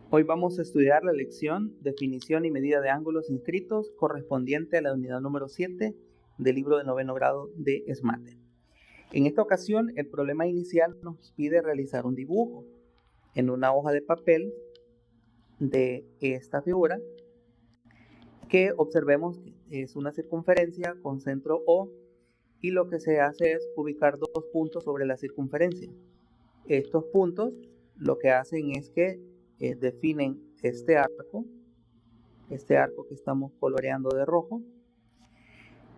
Hoy vamos a estudiar la lección Definición y medida de ángulos inscritos correspondiente a la unidad número 7 del libro de noveno grado de ESMATE. En esta ocasión, el problema inicial nos pide realizar un dibujo en una hoja de papel de esta figura que observemos que es una circunferencia con centro O, y lo que se hace es ubicar dos puntos sobre la circunferencia. Estos puntos lo que hacen es que definen este arco que estamos coloreando de rojo,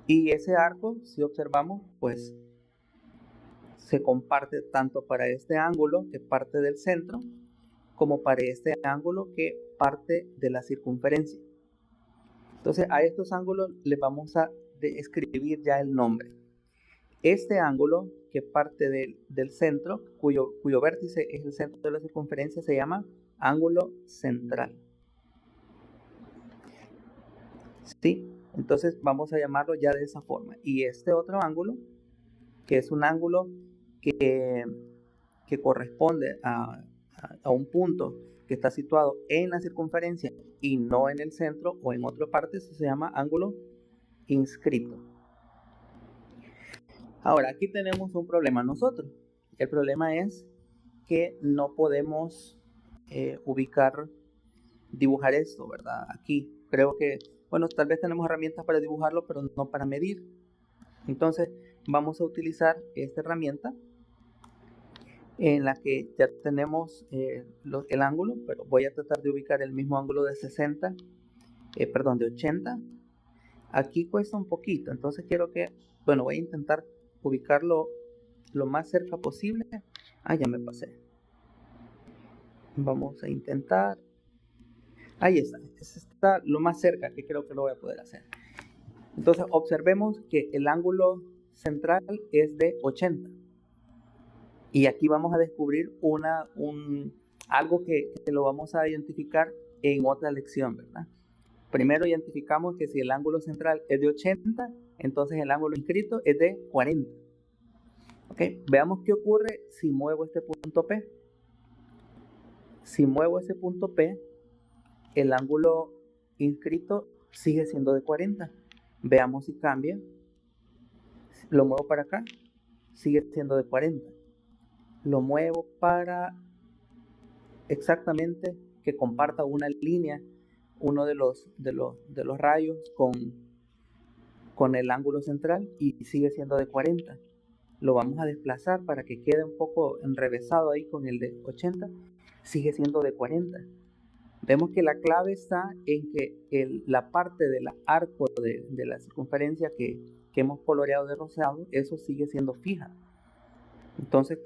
y ese arco, si observamos, pues se comparte tanto para este ángulo que parte del centro como para este ángulo que parte de la circunferencia. Entonces a estos ángulos les vamos a escribir ya el nombre. Este ángulo que parte del centro, cuyo vértice es el centro de la circunferencia, se llama ángulo central. ¿Sí? Entonces vamos a llamarlo ya de esa forma. Y este otro ángulo, que es un ángulo que corresponde a un punto que está situado en la circunferencia y no en el centro o en otra parte, eso se llama ángulo inscrito. Ahora, aquí tenemos un problema nosotros. El problema es que no podemos dibujar esto, ¿verdad? Aquí creo que, bueno, tal vez tenemos herramientas para dibujarlo, pero no para medir. Entonces vamos a utilizar esta herramienta en la que ya tenemos el ángulo, pero voy a tratar de ubicar el mismo ángulo de 80. Aquí cuesta un poquito, entonces quiero que, bueno, voy a intentar ubicarlo lo más cerca posible. Ya me pasé. Vamos a intentar. Ahí está lo más cerca que creo que lo voy a poder hacer. Entonces observemos que el ángulo central es de 80. Y aquí vamos a descubrir algo que lo vamos a identificar en otra lección, ¿verdad? Primero identificamos que si el ángulo central es de 80, entonces el ángulo inscrito es de 40. ¿Ok? Veamos qué ocurre si muevo este punto P. Si muevo ese punto P, el ángulo inscrito sigue siendo de 40. Veamos si cambia. Lo muevo para acá, sigue siendo de 40. Lo muevo para exactamente que comparta una línea, uno de los rayos con el ángulo central, y sigue siendo de 40. Lo vamos a desplazar para que quede un poco enrevesado ahí con el de 80, sigue siendo de 40. Vemos que la clave está en que la parte del arco de la circunferencia que hemos coloreado de rosado, eso sigue siendo fija. Entonces,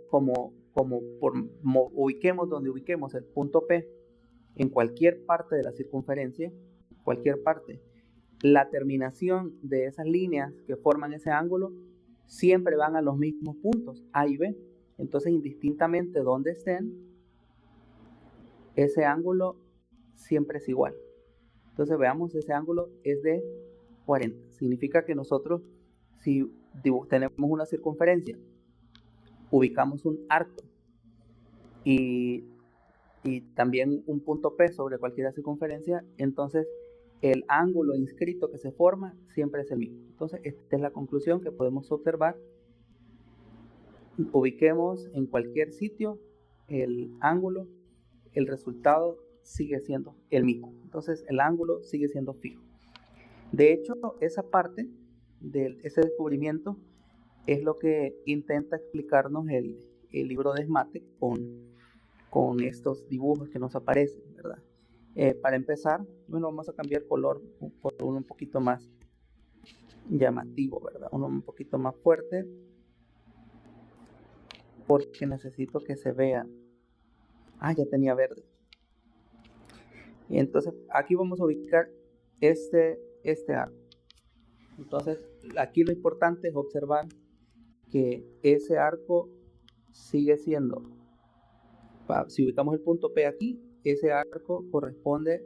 ubiquemos donde ubiquemos el punto P en cualquier parte de la circunferencia, cualquier parte, la terminación de esas líneas que forman ese ángulo siempre van a los mismos puntos, A y B. Entonces, indistintamente donde estén, ese ángulo siempre es igual. Entonces veamos, ese ángulo es de 40. Significa que nosotros, si tenemos una circunferencia, ubicamos un arco y también un punto P sobre cualquier circunferencia, entonces el ángulo inscrito que se forma siempre es el mismo. Entonces esta es la conclusión que podemos observar. Ubiquemos en cualquier sitio el ángulo, el resultado sigue siendo el mismo. Entonces el ángulo sigue siendo fijo. De hecho, esa parte de ese descubrimiento es lo que intenta explicarnos el libro de ESMATE con estos dibujos que nos aparecen, ¿verdad? Para empezar, bueno, vamos a cambiar color por uno un poquito más llamativo, ¿verdad? Uno un poquito más fuerte, porque necesito que se vea. Ya tenía verde. Y entonces aquí vamos a ubicar este arco. Entonces aquí lo importante es observar que ese arco sigue siendo, si ubicamos el punto P aquí, ese arco corresponde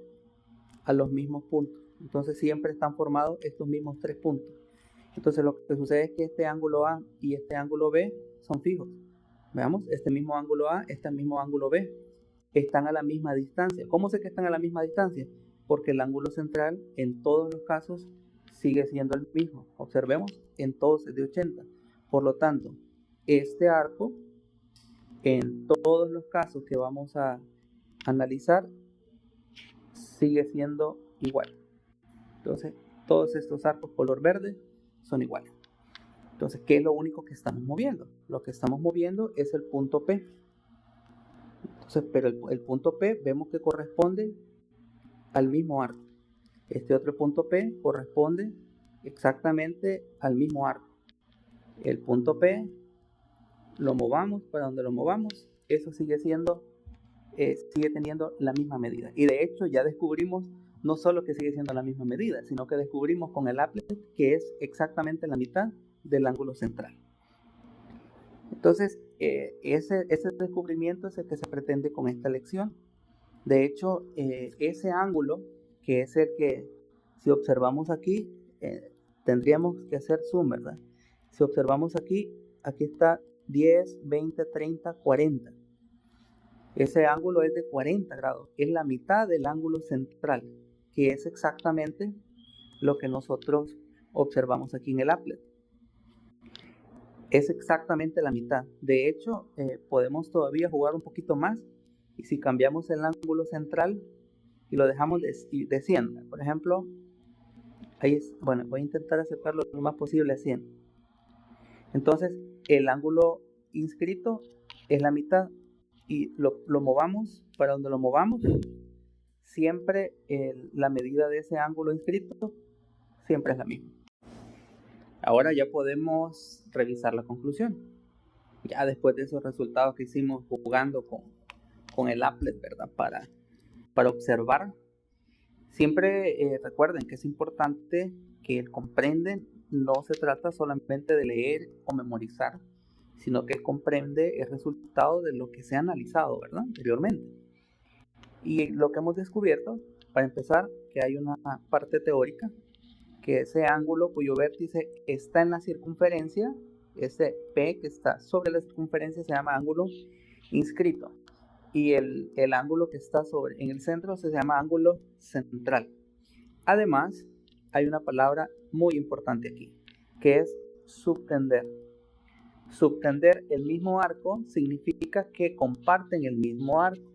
a los mismos puntos. Entonces siempre están formados estos mismos tres puntos. Entonces lo que sucede es que este ángulo A y este ángulo B son fijos. Veamos, este mismo ángulo A, este mismo ángulo B. están a la misma distancia. ¿Cómo sé que están a la misma distancia? Porque el ángulo central en todos los casos sigue siendo el mismo. Observemos, en todos es de 80. Por lo tanto, este arco, en todos los casos que vamos a analizar, sigue siendo igual. Entonces, todos estos arcos color verde son iguales. Entonces, ¿qué es lo único que estamos moviendo? Lo que estamos moviendo es el punto P. Entonces, pero el punto P vemos que corresponde al mismo arco. Este otro punto P corresponde exactamente al mismo arco. El punto P lo movamos para donde lo movamos, eso sigue teniendo la misma medida. Y de hecho ya descubrimos no solo que sigue siendo la misma medida, sino que descubrimos con el applet que es exactamente la mitad del ángulo central. Entonces, ese descubrimiento es el que se pretende con esta lección. De hecho, ese ángulo, que es el que, si observamos aquí, tendríamos que hacer zoom, ¿verdad? Si observamos aquí está 10, 20, 30, 40. Ese ángulo es de 40 grados, es la mitad del ángulo central, que es exactamente lo que nosotros observamos aquí en el applet. Es exactamente la mitad. De hecho, podemos todavía jugar un poquito más, y si cambiamos el ángulo central y lo dejamos de 100, por ejemplo, bueno, voy a intentar acercarlo lo más posible a 100. Entonces, el ángulo inscrito es la mitad, y lo movamos para donde lo movamos, siempre la medida de ese ángulo inscrito siempre es la misma. Ahora ya podemos revisar la conclusión. Ya después de esos resultados que hicimos jugando con el applet, ¿verdad? Para observar. Siempre recuerden que es importante que el comprende no se trata solamente de leer o memorizar, sino que el comprende es resultado de lo que se ha analizado, ¿verdad? Anteriormente. Y lo que hemos descubierto, para empezar, que hay una parte teórica, que ese ángulo cuyo vértice está en la circunferencia, ese P que está sobre la circunferencia, se llama ángulo inscrito. Y el ángulo que está en el centro se llama ángulo central. Además, hay una palabra muy importante aquí, que es subtender. Subtender el mismo arco significa que comparten el mismo arco.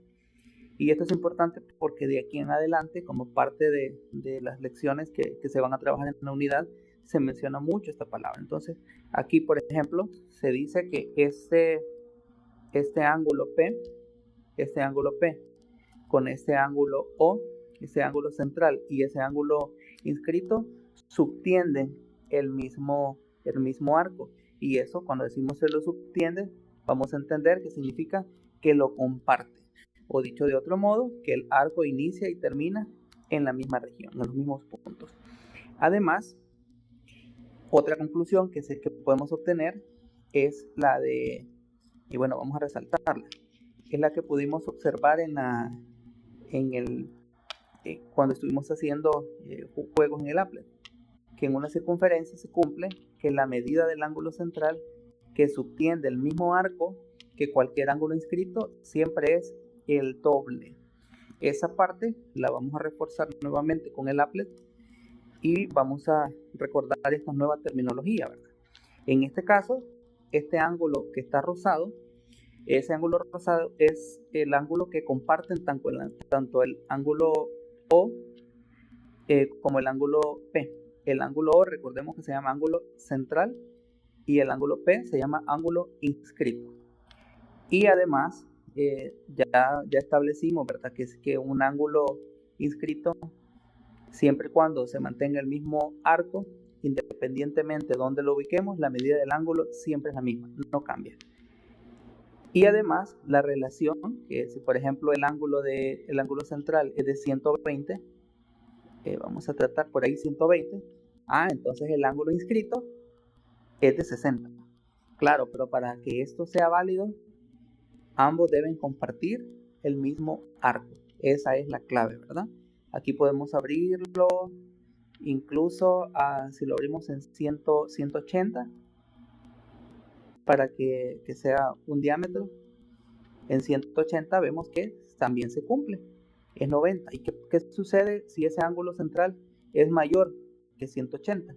Y esto es importante porque de aquí en adelante, como parte de las lecciones que se van a trabajar en la unidad, se menciona mucho esta palabra. Entonces, aquí, por ejemplo, se dice que este ángulo P con este ángulo O, este ángulo central y ese ángulo inscrito subtienden el mismo arco. Y eso, cuando decimos se lo subtiende, vamos a entender que significa que lo comparte. O dicho de otro modo, que el arco inicia y termina en la misma región, en los mismos puntos. Además, otra conclusión que podemos obtener es la de, y bueno, vamos a resaltarla, es la que pudimos observar cuando estuvimos haciendo juegos en el applet, que en una circunferencia se cumple que la medida del ángulo central que subtiende el mismo arco que cualquier ángulo inscrito siempre es el doble. Esa parte la vamos a reforzar nuevamente con el applet y vamos a recordar esta nueva terminología, ¿verdad? En este caso, este ángulo que está rosado, ese ángulo rosado es el ángulo que comparten tanto el ángulo O como el ángulo P. El ángulo O, recordemos que se llama ángulo central, y el ángulo P se llama ángulo inscrito. Y además, ya establecimos, ¿verdad?, que es que un ángulo inscrito, siempre y cuando se mantenga el mismo arco, independientemente de donde lo ubiquemos, la medida del ángulo siempre es la misma, no cambia. Y además, la relación, que si por ejemplo el ángulo central es de 120, vamos a tratar por ahí 120, entonces el ángulo inscrito es de 60. Claro, pero para que esto sea válido, ambos deben compartir el mismo arco. Esa es la clave, ¿verdad? Aquí podemos abrirlo, incluso si lo abrimos en 180, para que sea un diámetro. En 180 vemos que también se cumple, es 90. ¿Y qué sucede si ese ángulo central es mayor que 180?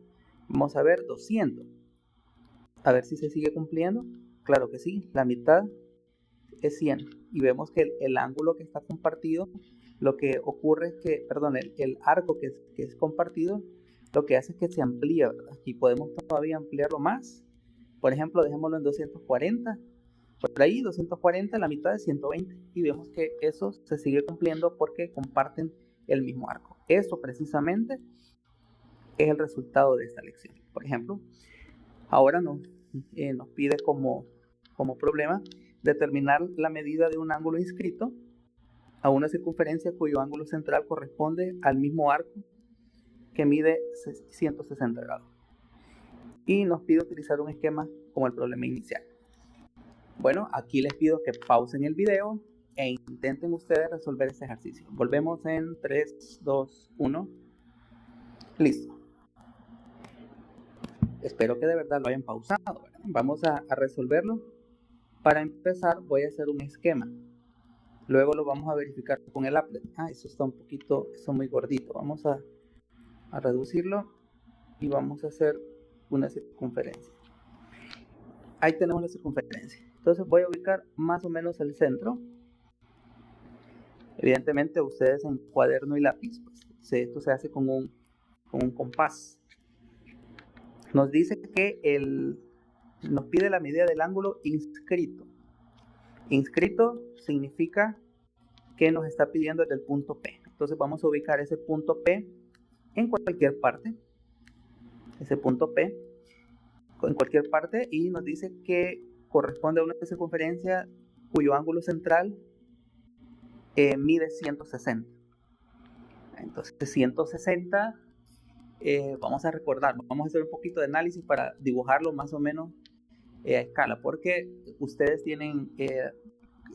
Vamos a ver 200. A ver si se sigue cumpliendo. Claro que sí, la mitad es 100. Y vemos que el ángulo que está compartido, lo que ocurre es que, perdón, el arco que es compartido, lo que hace es que se amplía, ¿verdad? Y podemos todavía ampliarlo más. Por ejemplo, dejémoslo en 240. Por ahí 240, la mitad de 120. Y vemos que eso se sigue cumpliendo porque comparten el mismo arco. Eso precisamente es el resultado de esta lección. Por ejemplo, ahora nos pide como problema determinar la medida de un ángulo inscrito a una circunferencia cuyo ángulo central corresponde al mismo arco que mide 160 grados. Y nos pide utilizar un esquema como el problema inicial. Bueno, aquí les pido que pausen el video e intenten ustedes resolver este ejercicio. Volvemos en 3, 2, 1. Listo. Espero que de verdad lo hayan pausado, ¿verdad? Vamos a resolverlo. Para empezar voy a hacer un esquema. Luego lo vamos a verificar con el applet. Eso está un poquito, eso muy gordito. Vamos a reducirlo y vamos a hacer una circunferencia. Ahí tenemos la circunferencia. Entonces voy a ubicar más o menos el centro. Evidentemente ustedes en cuaderno y lápiz, pues, esto se hace con un compás. Nos dice que nos pide la medida del ángulo inscrito. Inscrito significa que nos está pidiendo desde el punto P. Entonces vamos a ubicar ese punto P en cualquier parte. Ese punto P en cualquier parte y nos dice que corresponde a una circunferencia cuyo ángulo central mide 160. Entonces 160, vamos a recordar, vamos a hacer un poquito de análisis para dibujarlo más o menos a escala, porque ustedes tienen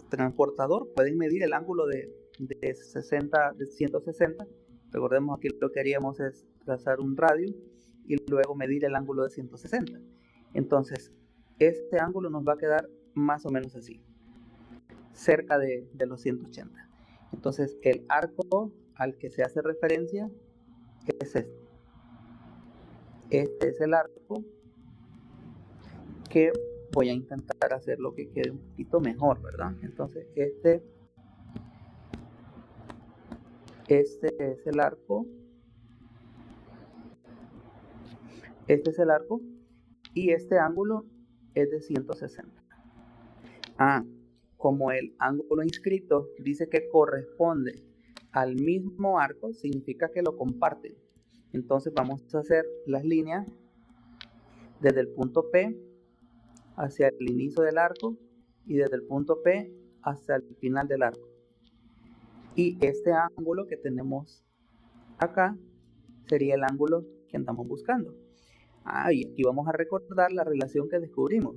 transportador, pueden medir el ángulo de 160. Recordemos aquí lo que haríamos es trazar un radio y luego medir el ángulo de 160. Entonces este ángulo nos va a quedar más o menos así, cerca de los 180. Entonces el arco al que se hace referencia es este. Este es el arco que voy a intentar hacerlo que quede un poquito mejor, ¿verdad? Entonces este es el arco. Este es el arco y este ángulo es de 160. Como el ángulo inscrito dice que corresponde al mismo arco, significa que lo comparten. Entonces vamos a hacer las líneas desde el punto P hacia el inicio del arco y desde el punto P hasta el final del arco. Y este ángulo que tenemos acá sería el ángulo que andamos buscando. Y aquí vamos a recordar la relación que descubrimos,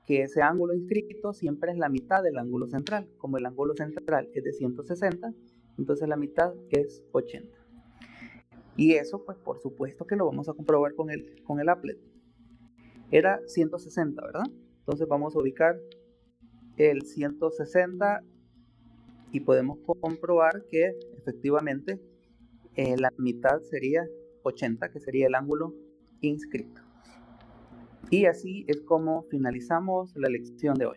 que ese ángulo inscrito siempre es la mitad del ángulo central. Como el ángulo central es de 160, entonces la mitad es 80. Y eso, pues por supuesto que lo vamos a comprobar con el applet. Era 160, ¿verdad? Entonces vamos a ubicar el 160 y podemos comprobar que efectivamente la mitad sería 80, que sería el ángulo inscrito. Y así es como finalizamos la lección de hoy.